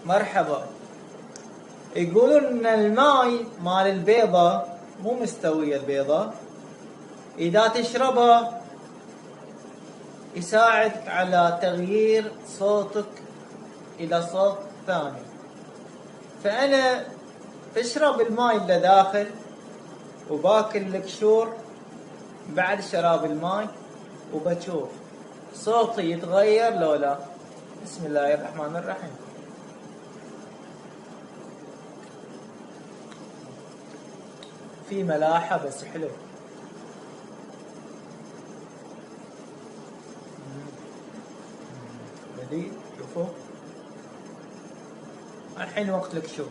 مرحبا. يقولون ان الماي مال البيضه مو مستويه، البيضه اذا تشربها يساعدك على تغيير صوتك الى صوت ثاني. فانا بشرب الماي اللي داخل وباكل القشور بعد شراب الماي، وبشوف صوتي يتغير لو لا. بسم الله الرحمن الرحيم. في ملاحة بس حلو. بدي شوفوا الحين وقت القشور.